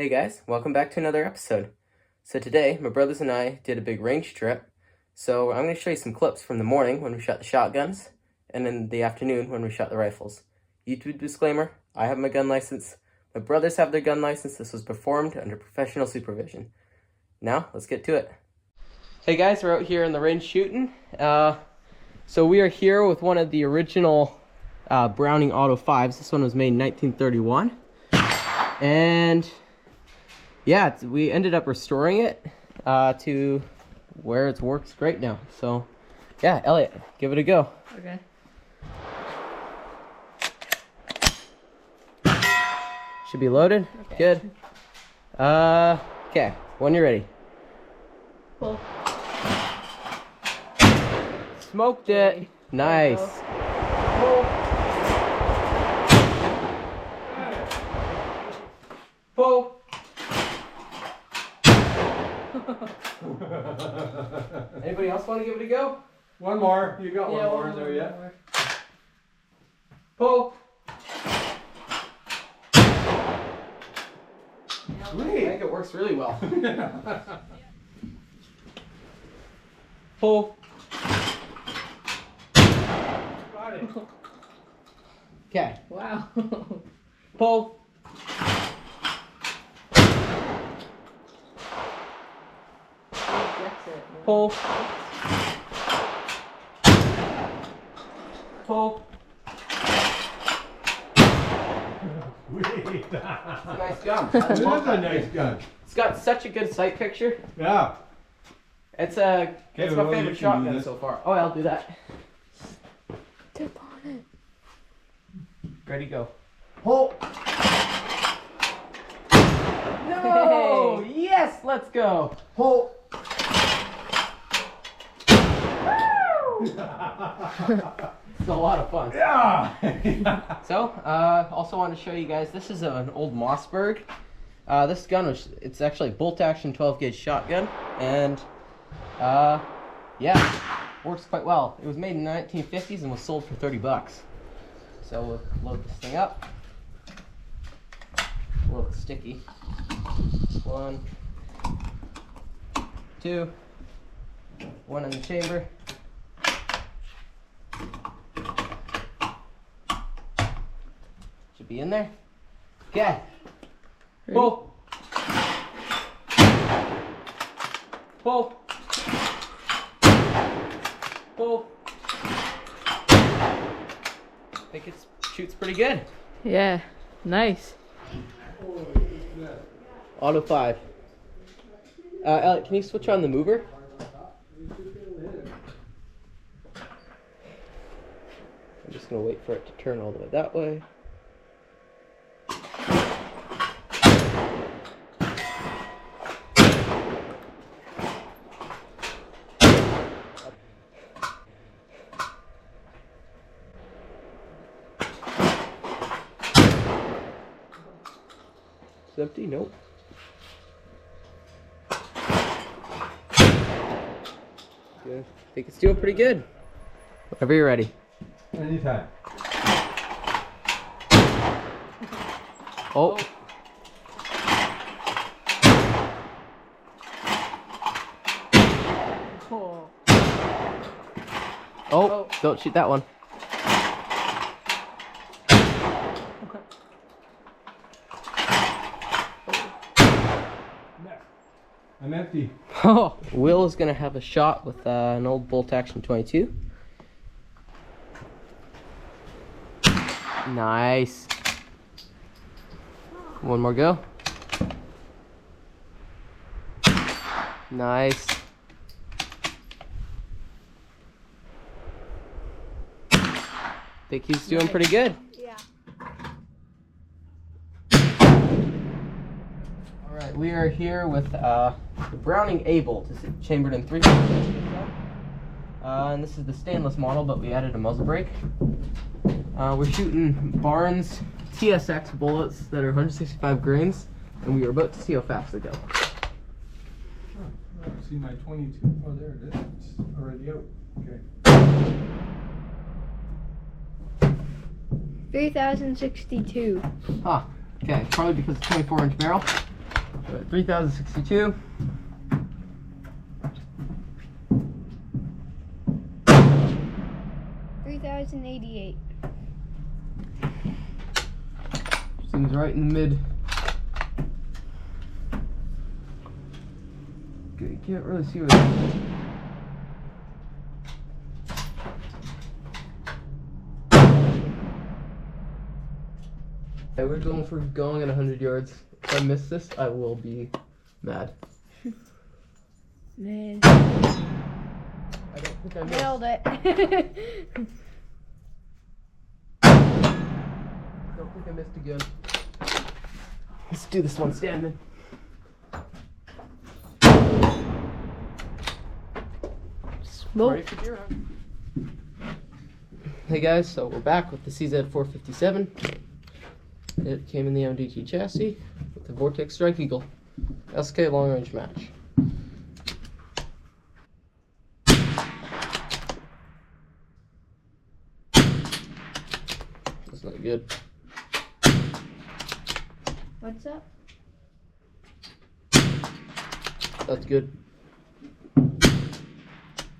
Hey guys, welcome back to another episode. So today, my brothers and I did a big range trip. So I'm going to show you some clips from the morning when we shot the shotguns, and in the afternoon when we shot the rifles. YouTube disclaimer, I have my gun license. My brothers have their gun license. This was performed under professional supervision. Now, let's get to it. Hey guys, we're out here in the range shooting. So we are here with one of the original Browning Auto 5s. This one was made in 1931. And yeah, we ended up restoring it to where it works great now. So, yeah, Elliot, give it a go. Okay. Should be loaded. Okay. Good. Okay, when you're ready. Pull. Smoked it. Nice. Pull. Pull. Anybody else want to give it a go? One more. You got Yeah, one more there yet? more. Pull. I Sweet. think it works really well. Pull. Got it. Okay. Wow. Pull. That's it. Pull. Pull. Sweet. It's a nice gun. It is a nice gun. It's got such a good sight picture. Yeah. It's Okay, my well, you favorite can do shotgun this. so far. Oh, I'll do that. Tip on it. Ready, go. Pull. No! Yes, let's go. Pull. It's a lot of fun. Yeah. So, also want to show you guys, this is an old Mossberg. This gun it's actually a bolt action 12 gauge shotgun, and yeah, works quite well. It was made in the 1950s and was sold for 30 bucks. So we'll load this thing up. A little bit sticky. 1, 2, 1 in the chamber. Should be in there. Okay. Pull. Pull. Pull. I think it shoots pretty good. Yeah. Nice. Auto 5. Elliot, can you switch on the mover? I'm just gonna wait for it to turn all the way that way. It's empty? Nope. Good. I think it's doing pretty good. Whenever you're ready. Anytime. Oh. Pull. Oh, don't shoot that one. I'm empty. Oh, Will is gonna have a shot with an old bolt action 22. Nice. One more go. Nice. Think he's doing pretty good. Yeah. All right, we are here with the Browning A bolt. It's chambered in 3. And this is the stainless model, but we added a muzzle brake. We're shooting Barnes TSX bullets that are 165 grains, and we are about to see how fast they go. See my 22. Oh, there it is. It's already out. Okay. 3062. Ah, okay, probably because it's 24-inch barrel. 3,062. $3,088. Seems right in the mid. Okay, can't really see what it is. Okay, we're going for going at 100 yards. If I miss this, I will be mad. Man. I don't think I missed. Nailed it. Don't think I missed again. Let's do this one standing. Smoke. Ready for zero. Hey guys, so we're back with the CZ457. It came in the MDT chassis with the Vortex Strike Eagle SK long range match. That's not good. What's up? That's good.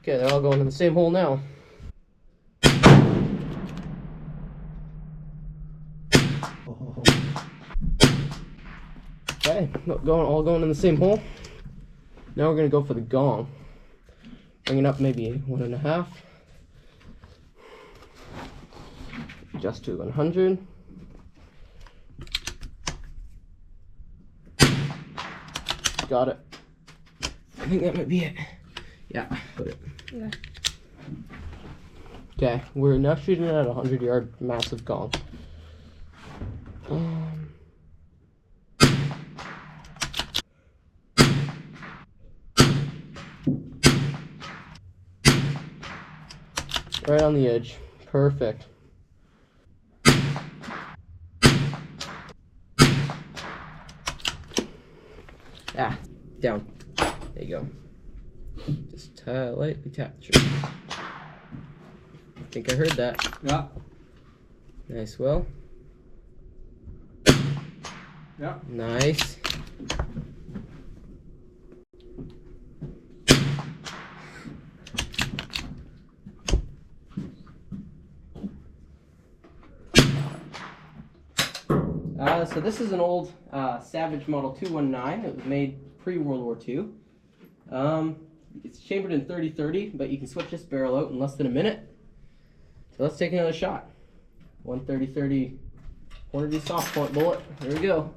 Okay, they're all going in the same hole now. Okay, all going in the same hole. Now we're gonna go for the gong. Bring it up maybe 1.5. Adjust to 100. Got it. I think that might be it. Yeah, put it. Okay. Okay, we're now shooting at a 100-yard massive gong. Right on the edge. Perfect. Ah, down. There you go. Just lightly tap the trigger. I think I heard that. Yeah. Nice, well. Yeah. Nice. So this is an old Savage Model 219. It was made pre-World War II. It's chambered in 30-30, but you can switch this barrel out in less than a minute. So let's take another shot. 130-30 Hornady soft point bullet. Here we go.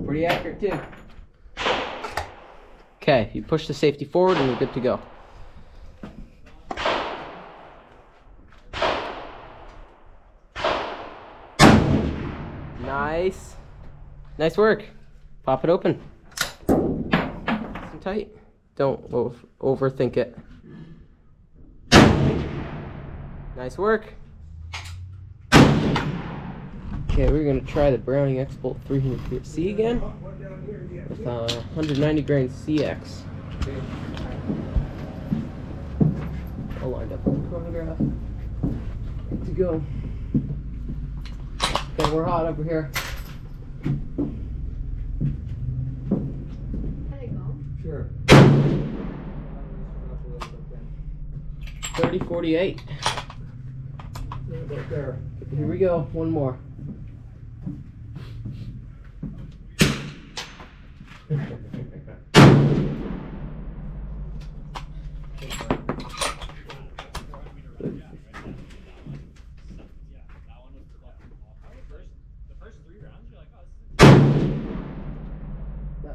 Pretty accurate too. Okay, you push the safety forward and you're good to go. Nice. Nice work. Pop it open. Nice and tight. Don't overthink it. Nice work. Okay, we're going to try the Browning X-Bolt 300C again with 190 grain CX. All lined up on the chronograph. Good to go. Okay, we're hot over here. Sure. 30-48. Right there. Here we go. One more. That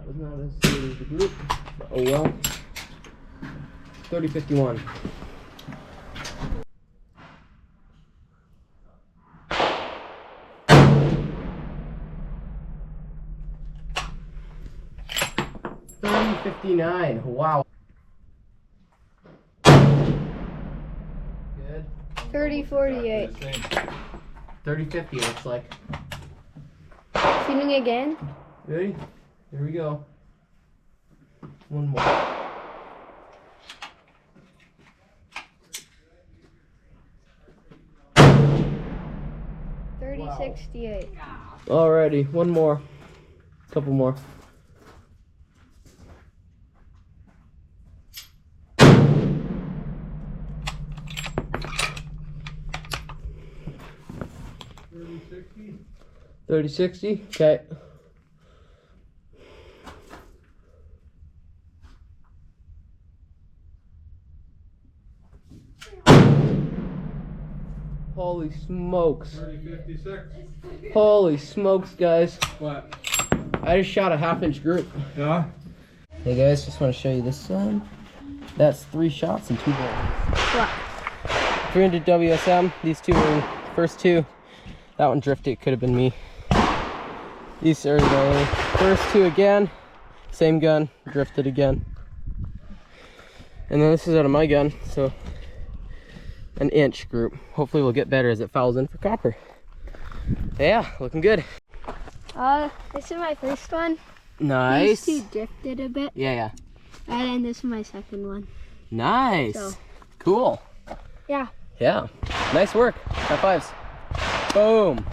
was not as good as the group. But oh well. 30-51. $30.59. Wow. Good. 30-48. 30-50 looks like. Shooting again? Ready? Here we go. One more. 3068. Alrighty, one more. Couple more. $30.60. 3060. Okay. Holy smokes. $30.56. Holy smokes, guys. What? I just shot a 1/2 inch group. Yeah? Hey guys, just want to show you this one. That's 3 shots and 2 balls. What? 300 WSM. These two were first 2. That one drifted. Could have been me. These are the first 2 again. Same gun, drifted again. And then this is out of my gun, so an inch group. Hopefully we'll get better as it fouls in for copper. Yeah, looking good. This is my first one. Nice. These 2 drifted a bit. Yeah. And then this is my second one. Nice. So. Cool. Yeah. Yeah. Nice work. High fives. Boom.